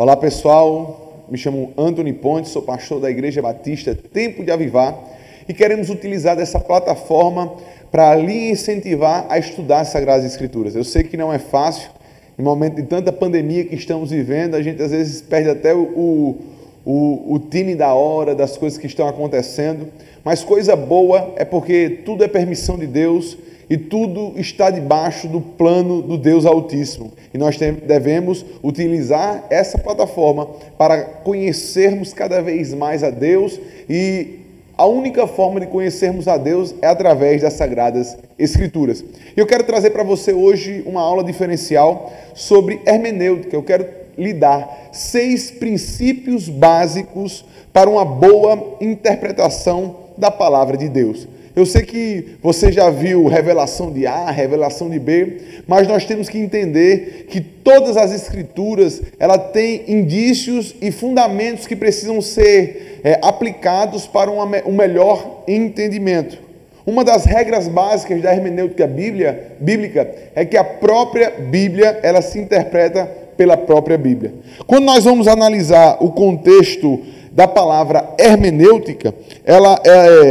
Olá pessoal, me chamo Antony Pontes, sou pastor da Igreja Batista Tempo de Avivar e queremos utilizar dessa plataforma para lhe incentivar a estudar as Sagradas Escrituras. Eu sei que não é fácil, em momento de tanta pandemia que estamos vivendo, a gente às vezes perde até o time da hora, das coisas que estão acontecendo, mas coisa boa é porque tudo é permissão de Deus e tudo está debaixo do plano do Deus Altíssimo. E nós devemos utilizar essa plataforma para conhecermos cada vez mais a Deus, e a única forma de conhecermos a Deus é através das Sagradas Escrituras. Eu quero trazer para você hoje uma aula diferencial sobre hermenêutica. Eu quero lhe dar 6 princípios básicos para uma boa interpretação da palavra de Deus. Eu sei que você já viu revelação de A, revelação de B, mas nós temos que entender que todas as Escrituras, ela tem indícios e fundamentos que precisam ser aplicados para um melhor entendimento. Uma das regras básicas da hermenêutica bíblica é que a própria Bíblia, ela se interpreta pela própria Bíblia. Quando nós vamos analisar o contexto da palavra hermenêutica,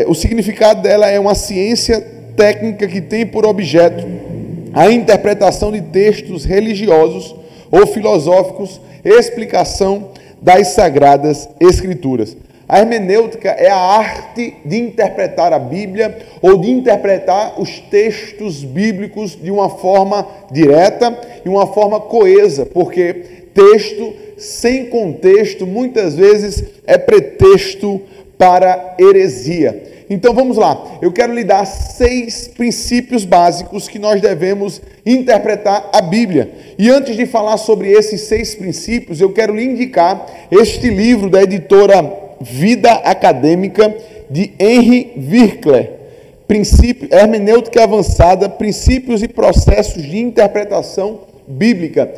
o significado dela é uma ciência técnica que tem por objeto a interpretação de textos religiosos ou filosóficos, explicação das Sagradas Escrituras. A hermenêutica é a arte de interpretar a Bíblia ou de interpretar os textos bíblicos de uma forma direta e uma forma coesa, porque texto sem contexto muitas vezes é pretexto para heresia. Então vamos lá, eu quero lhe dar 6 princípios básicos que nós devemos interpretar a Bíblia. E antes de falar sobre esses 6 princípios, eu quero lhe indicar este livro da editora Vida Acadêmica, de Henry Virkler, Hermenêutica Avançada, Princípios e Processos de Interpretação Bíblica.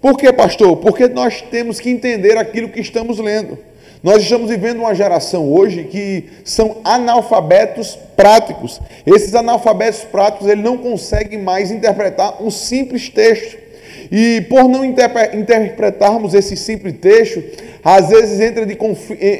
Por que, pastor? Porque nós temos que entender aquilo que estamos lendo. Nós estamos vivendo uma geração hoje que são analfabetos práticos. Esses analfabetos práticos, eles não conseguem mais interpretar um simples texto. E por não interpretarmos esse simples texto, às vezes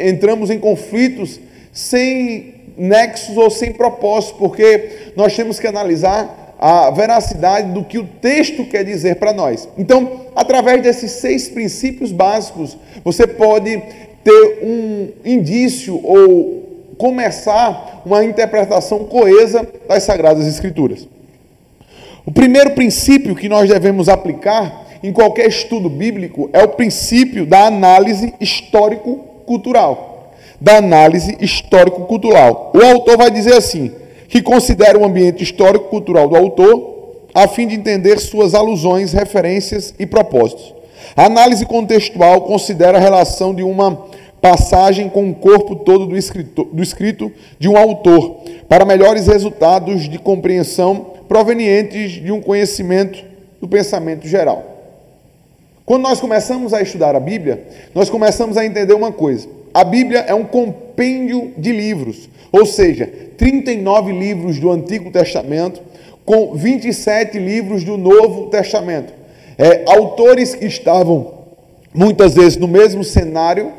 entramos em conflitos sem nexos ou sem propósito, porque nós temos que analisar a veracidade do que o texto quer dizer para nós. Então, através desses 6 princípios básicos, você pode ter um indício ou começar uma interpretação coesa das Sagradas Escrituras. O primeiro princípio que nós devemos aplicar em qualquer estudo bíblico é o princípio da análise histórico-cultural. Da análise histórico-cultural. O autor vai dizer assim, que considera o ambiente histórico-cultural do autor a fim de entender suas alusões, referências e propósitos. A análise contextual considera a relação de uma passagem com o corpo todo do escrito de um autor, para melhores resultados de compreensão provenientes de um conhecimento do pensamento geral. Quando nós começamos a estudar a Bíblia, nós começamos a entender uma coisa. A Bíblia é um compêndio de livros, ou seja, 39 livros do Antigo Testamento, com 27 livros do Novo Testamento. Autores que estavam, muitas vezes, no mesmo cenário,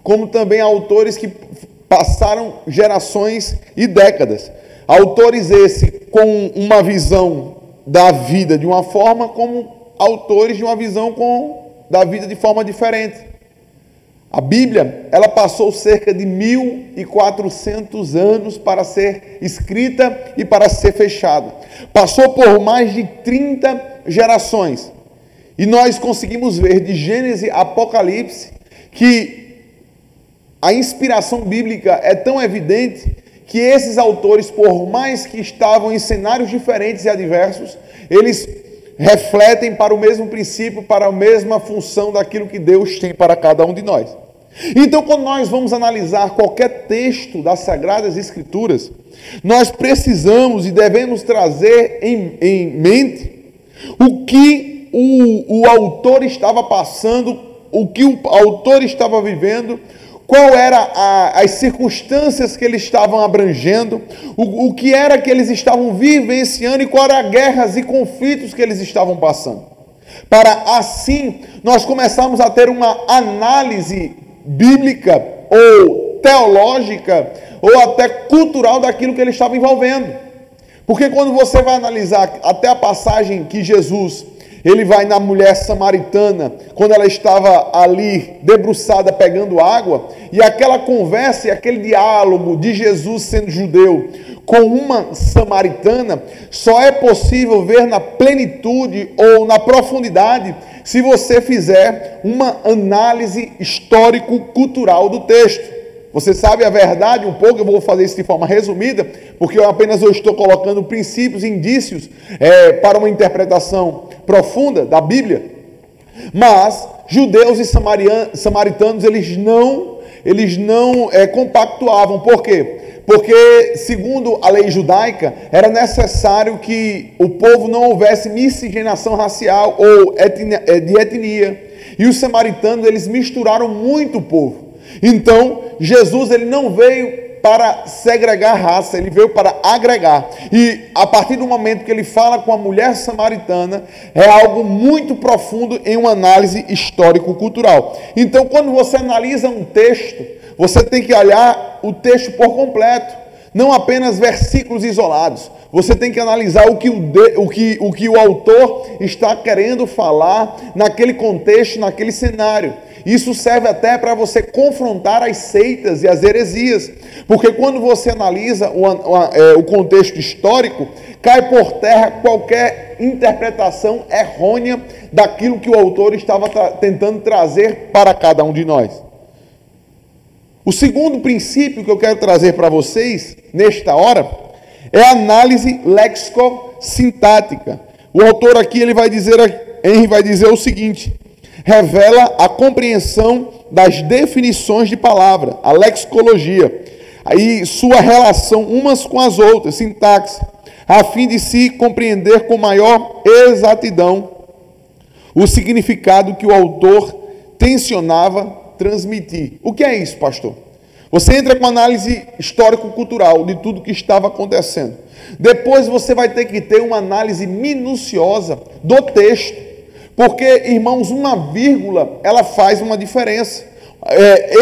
como também autores que passaram gerações e décadas. Autores esses com uma visão da vida de uma forma, como autores de uma visão da vida de forma diferente. A Bíblia, ela passou cerca de 1.400 anos para ser escrita e para ser fechada. Passou por mais de 30 gerações. E nós conseguimos ver de Gênesis a Apocalipse que a inspiração bíblica é tão evidente que esses autores, por mais que estavam em cenários diferentes e adversos, eles refletem para o mesmo princípio, para a mesma função daquilo que Deus tem para cada um de nós. Então, quando nós vamos analisar qualquer texto das Sagradas Escrituras, nós precisamos e devemos trazer em mente o que o autor estava passando, o que o autor estava vivendo, qual era as circunstâncias que eles estavam abrangendo, o que era que eles estavam vivenciando e quais eram as guerras e conflitos que eles estavam passando. Para assim nós começamos a ter uma análise bíblica ou teológica ou até cultural daquilo que ele estava envolvendo. Porque quando você vai analisar até a passagem que Jesus, ele vai na mulher samaritana, quando ela estava ali debruçada pegando água, e aquela conversa e aquele diálogo de Jesus sendo judeu com uma samaritana, só é possível ver na plenitude ou na profundidade se você fizer uma análise histórico-cultural do texto. Você sabe a verdade um pouco, eu vou fazer isso de forma resumida, porque eu apenas estou colocando princípios, indícios para uma interpretação profunda da Bíblia. Mas judeus e samaritanos, eles não compactuavam. Por quê? Porque, segundo a lei judaica, era necessário que o povo não houvesse miscigenação racial ou de etnia. E os samaritanos, eles misturaram muito o povo. Então, Jesus, ele não veio para segregar raça, ele veio para agregar. E a partir do momento que ele fala com a mulher samaritana, é algo muito profundo em uma análise histórico-cultural. Então, quando você analisa um texto, você tem que olhar o texto por completo, não apenas versículos isolados. Você tem que analisar o que o autor está querendo falar naquele contexto, naquele cenário. Isso serve até para você confrontar as seitas e as heresias, porque quando você analisa o contexto histórico, cai por terra qualquer interpretação errônea daquilo que o autor estava tentando trazer para cada um de nós. O segundo princípio que eu quero trazer para vocês, nesta hora, é a análise léxico-sintática. O autor aqui, Henry vai dizer o seguinte: revela a compreensão das definições de palavra, a lexicologia, aí sua relação umas com as outras, sintaxe, a fim de se compreender com maior exatidão o significado que o autor tensionava transmitir. O que é isso, pastor? Você entra com análise histórico-cultural de tudo que estava acontecendo. Depois você vai ter que ter uma análise minuciosa do texto. Porque, irmãos, uma vírgula, ela faz uma diferença.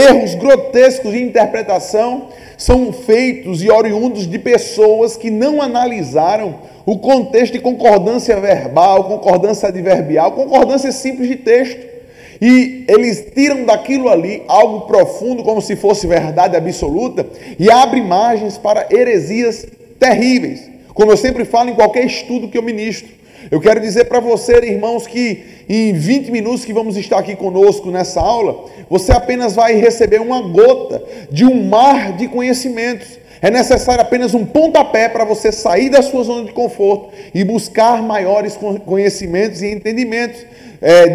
Erros grotescos de interpretação são feitos e oriundos de pessoas que não analisaram o contexto de concordância verbal, concordância adverbial, concordância simples de texto. E eles tiram daquilo ali algo profundo, como se fosse verdade absoluta, e abrem margens para heresias terríveis. Como eu sempre falo em qualquer estudo que eu ministro. Eu quero dizer para você, irmãos, que em 20 minutos que vamos estar aqui conosco nessa aula, você apenas vai receber uma gota de um mar de conhecimentos. É necessário apenas um pontapé para você sair da sua zona de conforto e buscar maiores conhecimentos e entendimentos.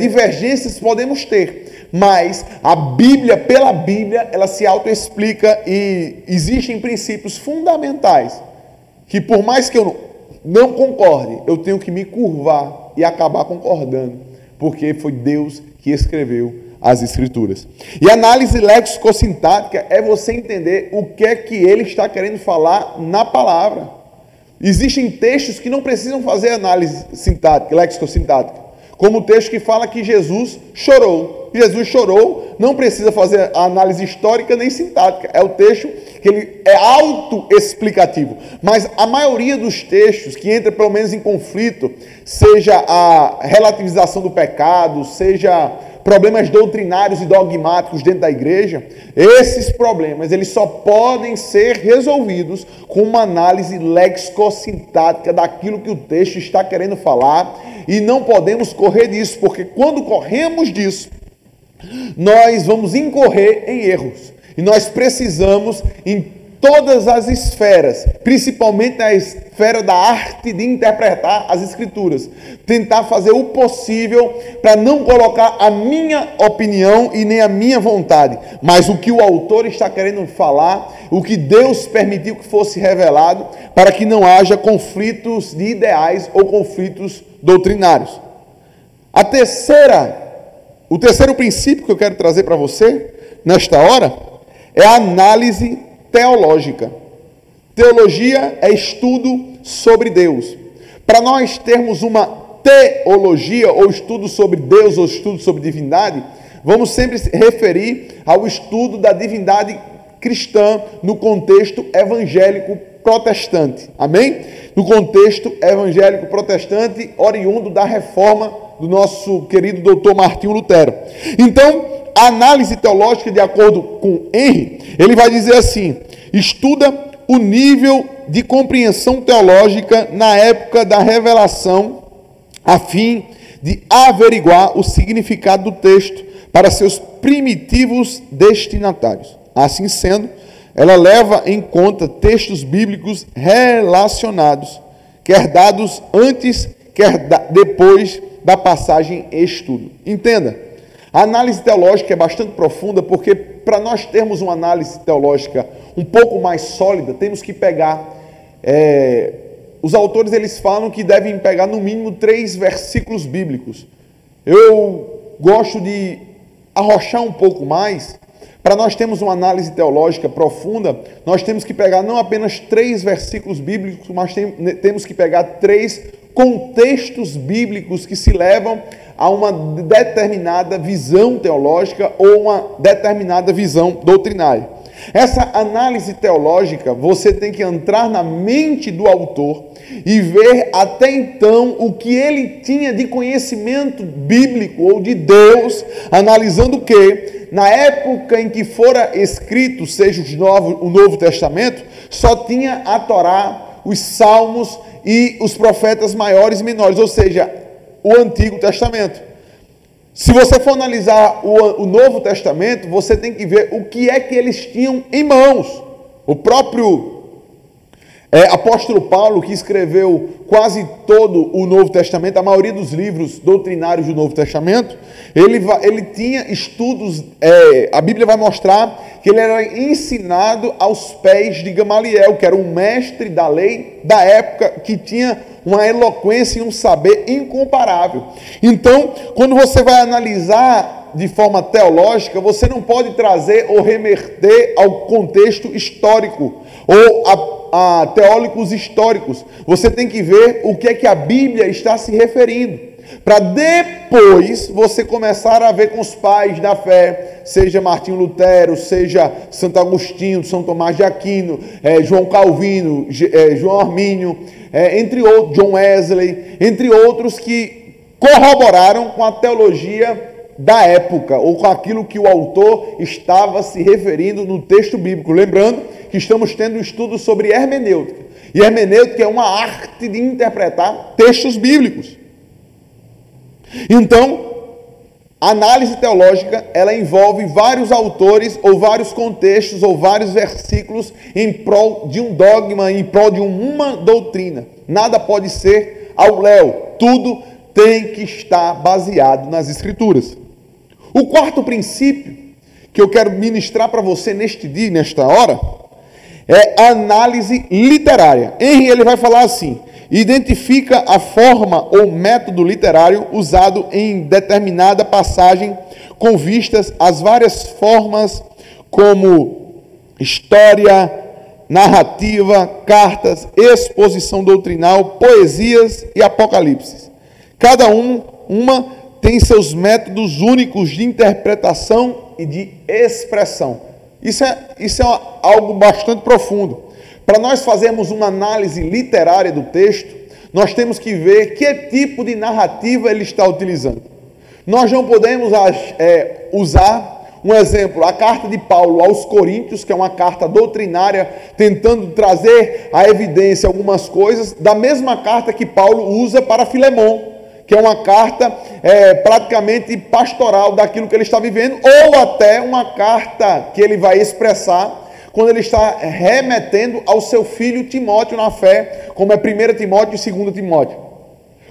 Divergências podemos ter, mas a Bíblia, pela Bíblia, ela se autoexplica e existem princípios fundamentais que, por mais que eu não concorde, eu tenho que me curvar e acabar concordando, porque foi Deus que escreveu as Escrituras. E a análise léxico-sintática é você entender o que é que ele está querendo falar na palavra. Existem textos que não precisam fazer análise sintática, léxico-sintática, como o texto que fala que Jesus chorou. Jesus chorou, não precisa fazer a análise histórica nem sintática. É o texto que ele é autoexplicativo. Mas a maioria dos textos que entra pelo menos em conflito, seja a relativização do pecado, seja problemas doutrinários e dogmáticos dentro da igreja, esses problemas eles só podem ser resolvidos com uma análise léxico-sintática daquilo que o texto está querendo falar, e não podemos correr disso, porque quando corremos disso, nós vamos incorrer em erros. E nós precisamos, em todas as esferas, principalmente na esfera da arte de interpretar as Escrituras, tentar fazer o possível para não colocar a minha opinião e nem a minha vontade, mas o que o autor está querendo falar, o que Deus permitiu que fosse revelado, para que não haja conflitos de ideais ou conflitos doutrinários. O terceiro princípio que eu quero trazer para você, nesta hora, é a análise teológica. Teologia é estudo sobre Deus. Para nós termos uma teologia, ou estudo sobre Deus, ou estudo sobre divindade, vamos sempre se referir ao estudo da divindade cristã no contexto evangélico protestante. Amém? No contexto evangélico protestante, oriundo da reforma do nosso querido doutor Martinho Lutero. Então, a análise teológica, de acordo com Henry, ele vai dizer assim: estuda o nível de compreensão teológica na época da revelação, a fim de averiguar o significado do texto para seus primitivos destinatários. Assim sendo, ela leva em conta textos bíblicos relacionados, quer dados antes, quer depois da passagem em estudo. Entenda, a análise teológica é bastante profunda, porque para nós termos uma análise teológica um pouco mais sólida, temos que pegar, os autores eles falam que devem pegar no mínimo 3 versículos bíblicos. Eu gosto de arrochar um pouco mais. Para nós termos uma análise teológica profunda, nós temos que pegar não apenas 3 versículos bíblicos, mas temos que pegar 3 contextos bíblicos que se levam a uma determinada visão teológica ou uma determinada visão doutrinária. Essa análise teológica, você tem que entrar na mente do autor e ver até então o que ele tinha de conhecimento bíblico ou de Deus, analisando que na época em que fora escrito, seja o Novo Testamento, só tinha a Torá, os Salmos e os profetas maiores e menores, ou seja, o Antigo Testamento. Se você for analisar o Novo Testamento, você tem que ver o que é que eles tinham em mãos. O próprio apóstolo Paulo, que escreveu quase todo o Novo Testamento, a maioria dos livros doutrinários do Novo Testamento, ele tinha estudos, a Bíblia vai mostrar que ele era ensinado aos pés de Gamaliel, que era um mestre da lei da época, que tinha uma eloquência e um saber incomparável. Então, quando você vai analisar de forma teológica, você não pode trazer ou remeter ao contexto histórico ou a teólogos históricos. Você tem que ver o que é que a Bíblia está se referindo, para depois você começar a ver com os pais da fé, seja Martinho Lutero, seja Santo Agostinho, São Tomás de Aquino, João Calvino, João Armínio, entre outros, John Wesley, entre outros que corroboraram com a teologia da época, ou com aquilo que o autor estava se referindo no texto bíblico. Lembrando que estamos tendo um estudo sobre hermenêutica, e hermenêutica é uma arte de interpretar textos bíblicos. Então, a análise teológica, ela envolve vários autores, ou vários contextos, ou vários versículos em prol de um dogma, em prol de uma doutrina. Nada pode ser ao léu, tudo tem que estar baseado nas Escrituras. O quarto princípio que eu quero ministrar para você neste dia, nesta hora, é a análise literária. Henry, ele vai falar assim: identifica a forma ou método literário usado em determinada passagem com vistas às várias formas como história, narrativa, cartas, exposição doutrinal, poesias e apocalipse. Cada uma tem seus métodos únicos de interpretação e de expressão. Isso é algo bastante profundo. Para nós fazermos uma análise literária do texto, nós temos que ver que tipo de narrativa ele está utilizando. Nós não podemos usar, um exemplo, a carta de Paulo aos Coríntios, que é uma carta doutrinária, tentando trazer à evidência algumas coisas, da mesma carta que Paulo usa para Filemon, que é uma carta praticamente pastoral daquilo que ele está vivendo, ou até uma carta que ele vai expressar quando ele está remetendo ao seu filho Timóteo na fé, como é 1 Timóteo e 2 Timóteo.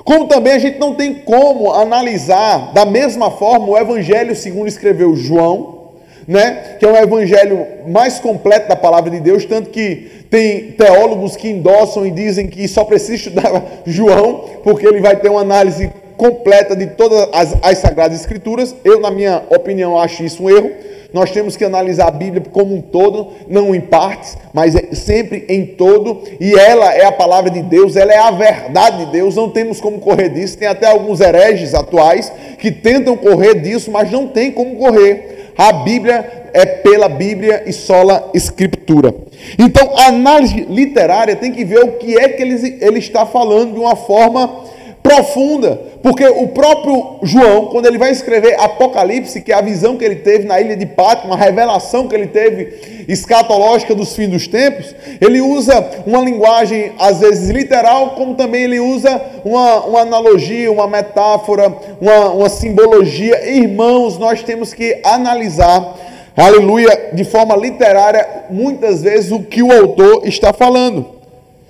Como também a gente não tem como analisar da mesma forma o evangelho segundo escreveu João, né, que é um evangelho mais completo da palavra de Deus, tanto que tem teólogos que endossam e dizem que só precisa estudar João, porque ele vai ter uma análise completa de todas as Sagradas Escrituras. Eu, na minha opinião, acho isso um erro. nós temos que analisar a Bíblia como um todo, não em partes, mas sempre em todo, e ela é a palavra de Deus, ela é a verdade de Deus, não temos como correr disso. Tem até alguns hereges atuais que tentam correr disso, mas não tem como correr. A Bíblia é pela Bíblia e sola Escritura. Então, a análise literária tem que ver o que é que ele está falando de uma forma profunda, porque o próprio João, quando ele vai escrever Apocalipse, que é a visão que ele teve na ilha de Patmos, a revelação que ele teve escatológica dos fins dos tempos, ele usa uma linguagem às vezes literal, como também ele usa uma analogia, uma metáfora, uma simbologia. Irmãos, nós temos que analisar, aleluia, de forma literária, muitas vezes o que o autor está falando,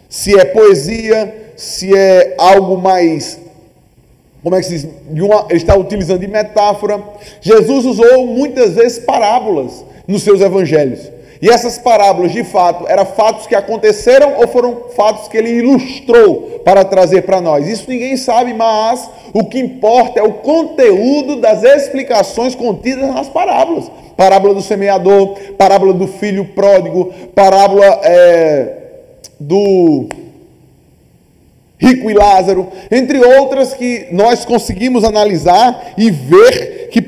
se é poesia, se é algo mais, como é que se diz, ele está utilizando de metáfora. Jesus usou muitas vezes parábolas nos seus evangelhos, e essas parábolas de fato eram fatos que aconteceram ou foram fatos que ele ilustrou para trazer para nós? Isso ninguém sabe, mas o que importa é o conteúdo das explicações contidas nas parábolas. Parábola do semeador, parábola do filho pródigo, parábola do rico e Lázaro, entre outras que nós conseguimos analisar e ver que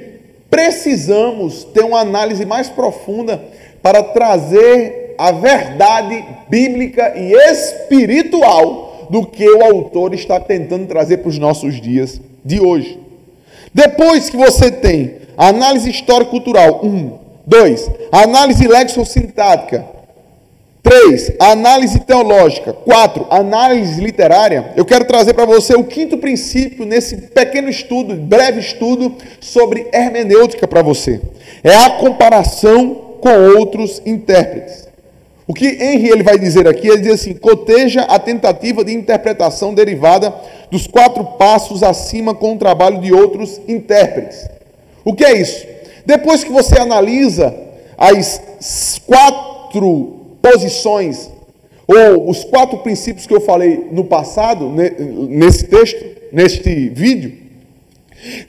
precisamos ter uma análise mais profunda para trazer a verdade bíblica e espiritual do que o autor está tentando trazer para os nossos dias de hoje. Depois que você tem a análise histórico-cultural, 2, a análise lexicossintática, 3, a análise teológica, 4, a análise literária, eu quero trazer para você o quinto princípio nesse pequeno estudo, breve estudo sobre hermenêutica para você. É a comparação com outros intérpretes. O que Henry ele vai dizer aqui, ele diz assim: coteja a tentativa de interpretação derivada dos 4 passos acima com o trabalho de outros intérpretes. O que é isso? Depois que você analisa as 4 posições, ou os 4 princípios que eu falei no passado, nesse texto, neste vídeo,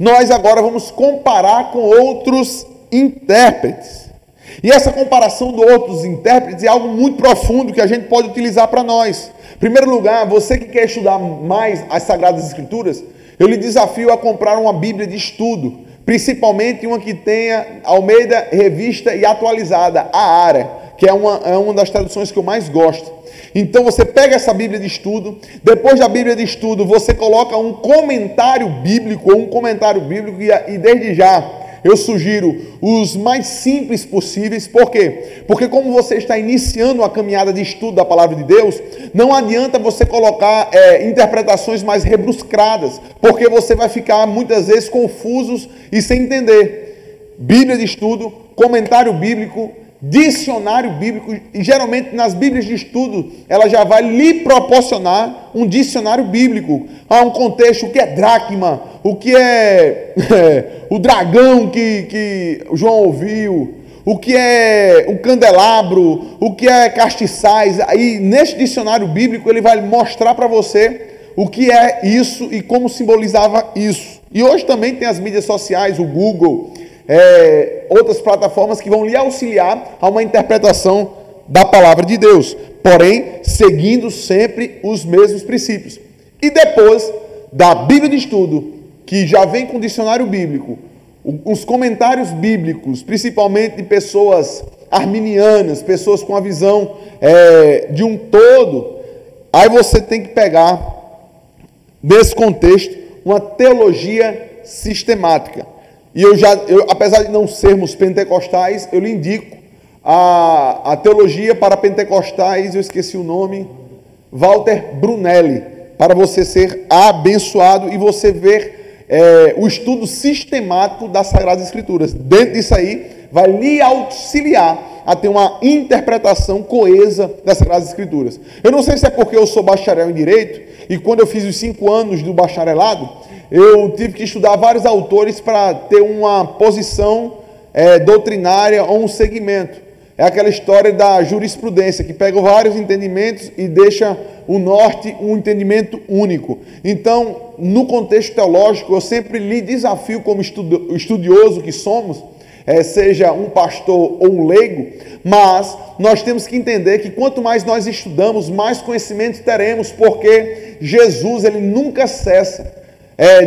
nós agora vamos comparar com outros intérpretes. E essa comparação de outros intérpretes é algo muito profundo que a gente pode utilizar para nós. Em primeiro lugar, você que quer estudar mais as Sagradas Escrituras, eu lhe desafio a comprar uma Bíblia de estudo, principalmente uma que tenha Almeida Revista e Atualizada, a ARA, que é uma das traduções que eu mais gosto. Então você pega essa Bíblia de estudo, depois da Bíblia de estudo você coloca um comentário bíblico, e desde já eu sugiro os mais simples possíveis. Por quê? Porque como você está iniciando a caminhada de estudo da Palavra de Deus, não adianta você colocar interpretações mais rebruscadas, porque você vai ficar muitas vezes confusos e sem entender. Bíblia de estudo, comentário bíblico, dicionário bíblico, e geralmente nas Bíblias de estudo ela já vai lhe proporcionar um dicionário bíblico. Há um contexto: o que é dracma, o que é o dragão que João ouviu, o que é o candelabro, o que é castiçais. Aí neste dicionário bíblico ele vai mostrar para você o que é isso e como simbolizava isso. E hoje também tem as mídias sociais, o Google, outras plataformas que vão lhe auxiliar a uma interpretação da palavra de Deus, porém seguindo sempre os mesmos princípios. E depois da Bíblia de estudo, que já vem com o dicionário bíblico, os comentários bíblicos, principalmente de pessoas arminianas, pessoas com a visão de um todo, aí você tem que pegar nesse contexto uma teologia sistemática. E eu, apesar de não sermos pentecostais, eu lhe indico a teologia para pentecostais, eu esqueci o nome, Walter Brunelli, para você ser abençoado e você ver o estudo sistemático das Sagradas Escrituras. Dentro disso aí, vai lhe auxiliar a ter uma interpretação coesa das Sagradas Escrituras. Eu não sei se é porque eu sou bacharel em Direito, e quando eu fiz os 5 anos do bacharelado, eu tive que estudar vários autores para ter uma posição doutrinária ou um segmento. É aquela história da jurisprudência, que pega vários entendimentos e deixa o norte um entendimento único. Então, no contexto teológico, eu sempre lhe desafio, como estudioso que somos, seja um pastor ou um leigo, mas nós temos que entender que quanto mais nós estudamos, mais conhecimento teremos, porque Jesus, ele nunca cessa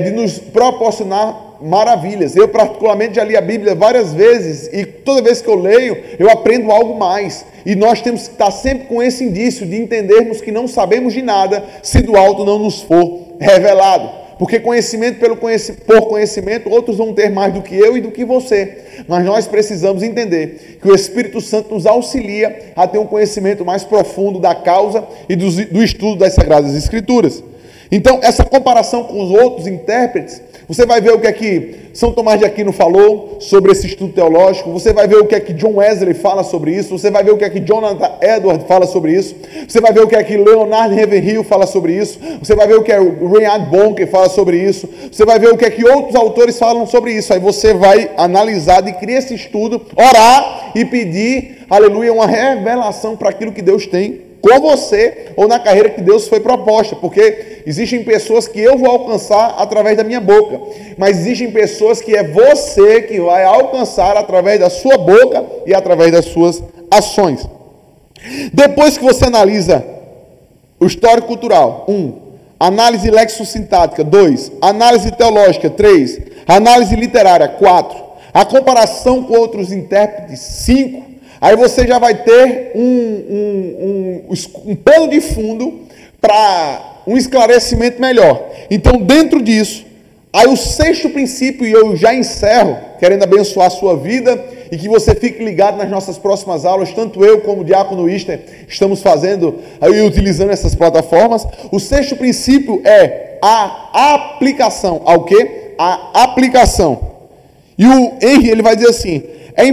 de nos proporcionar maravilhas. Eu particularmente já li a Bíblia várias vezes e toda vez que eu leio, eu aprendo algo mais. E nós temos que estar sempre com esse indício de entendermos que não sabemos de nada se do alto não nos for revelado. Porque por conhecimento, outros vão ter mais do que eu e do que você. Mas nós precisamos entender que o Espírito Santo nos auxilia a ter um conhecimento mais profundo da causa e do estudo das Sagradas Escrituras. Então, essa comparação com os outros intérpretes, você vai ver o que é que São Tomás de Aquino falou sobre esse estudo teológico, você vai ver o que é que John Wesley fala sobre isso, você vai ver o que é que Jonathan Edwards fala sobre isso, você vai ver o que é que Leonard Ravenhill fala sobre isso, você vai ver o que é o Reinhard Bonnke fala sobre isso, você vai ver o que é que outros autores falam sobre isso, aí você vai analisar, adquirir esse estudo, orar e pedir, aleluia, uma revelação para aquilo que Deus tem com você ou na carreira que Deus foi proposta, porque existem pessoas que eu vou alcançar através da minha boca, mas existem pessoas que é você que vai alcançar através da sua boca e através das suas ações. Depois que você analisa o histórico cultural, 1. Análise lexossintática, 2. Análise teológica, 3. Análise literária, 4. A comparação com outros intérpretes, 5. Aí você já vai ter um pano de fundo para um esclarecimento melhor. Então, dentro disso, aí o 6º princípio, e eu já encerro, querendo abençoar a sua vida, e que você fique ligado nas nossas próximas aulas, tanto eu como o Diácono Ister estamos fazendo e utilizando essas plataformas. O 6º princípio é a aplicação. Ao quê? A aplicação. E o Henry, ele vai dizer assim, é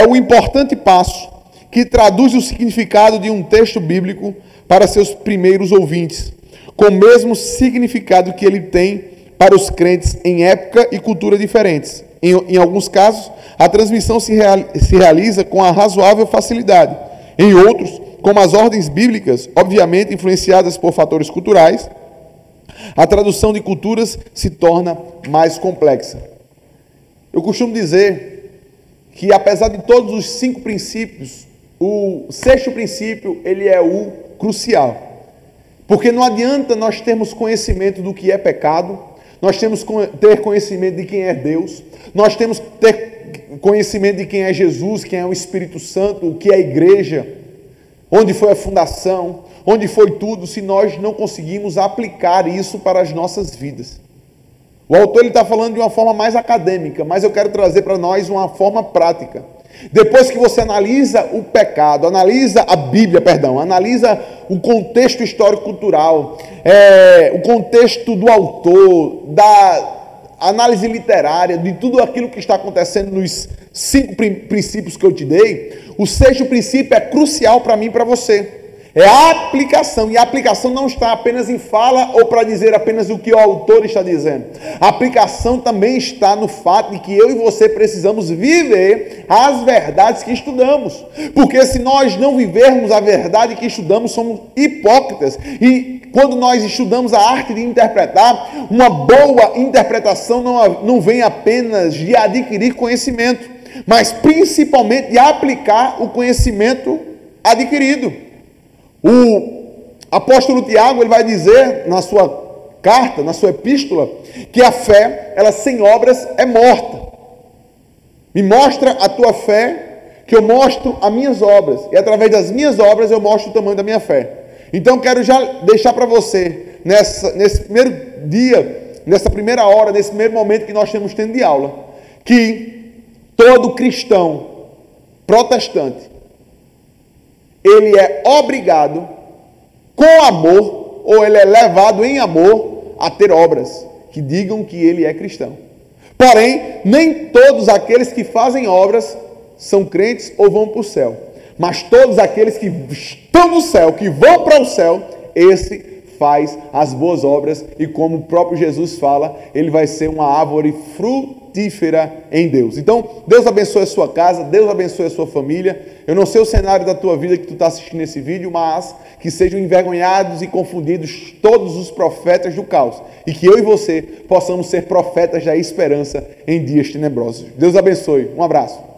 um importante passo que traduz o significado de um texto bíblico para seus primeiros ouvintes, com o mesmo significado que ele tem para os crentes em época e cultura diferentes. Em alguns casos, a transmissão se realiza com a razoável facilidade. Em outros, como as ordens bíblicas, obviamente influenciadas por fatores culturais, a tradução de culturas se torna mais complexa. Eu costumo dizer que apesar de todos os 5 princípios, o 6º princípio, ele é o crucial. Porque não adianta nós termos conhecimento do que é pecado, nós temos que ter conhecimento de quem é Deus, nós temos que ter conhecimento de quem é Jesus, quem é o Espírito Santo, o que é a igreja, onde foi a fundação, onde foi tudo, se nós não conseguimos aplicar isso para as nossas vidas. O autor está falando de uma forma mais acadêmica, mas eu quero trazer para nós uma forma prática. Depois que você analisa o pecado, analisa a Bíblia, analisa o contexto histórico-cultural, o contexto do autor, da análise literária, de tudo aquilo que está acontecendo nos 5 princípios que eu te dei, o 6º princípio é crucial para mim e para você. É a aplicação, e a aplicação não está apenas em fala ou para dizer apenas o que o autor está dizendo. A aplicação também está no fato de que eu e você precisamos viver as verdades que estudamos. Porque se nós não vivermos a verdade que estudamos, somos hipócritas. E quando nós estudamos a arte de interpretar, uma boa interpretação não vem apenas de adquirir conhecimento, mas principalmente de aplicar o conhecimento adquirido. O apóstolo Tiago, ele vai dizer na sua carta, na sua epístola, que a fé, ela sem obras é morta. Me mostra a tua fé, que eu mostro as minhas obras. E através das minhas obras eu mostro o tamanho da minha fé. Então quero já deixar para você, nesse primeiro dia, nessa primeira hora, nesse primeiro momento que nós estamos tendo de aula, que todo cristão protestante, ele é obrigado, com amor, ou ele é levado em amor, a ter obras que digam que ele é cristão. Porém, nem todos aqueles que fazem obras são crentes ou vão para o céu. Mas todos aqueles que estão no céu, que vão para o céu, esse faz as boas obras. E como o próprio Jesus fala, ele vai ser uma árvore frutífera frutífera em Deus. Então, Deus abençoe a sua casa, Deus abençoe a sua família. Eu não sei o cenário da tua vida que tu está assistindo esse vídeo, mas que sejam envergonhados e confundidos todos os profetas do caos. E que eu e você possamos ser profetas da esperança em dias tenebrosos. Deus abençoe. Um abraço.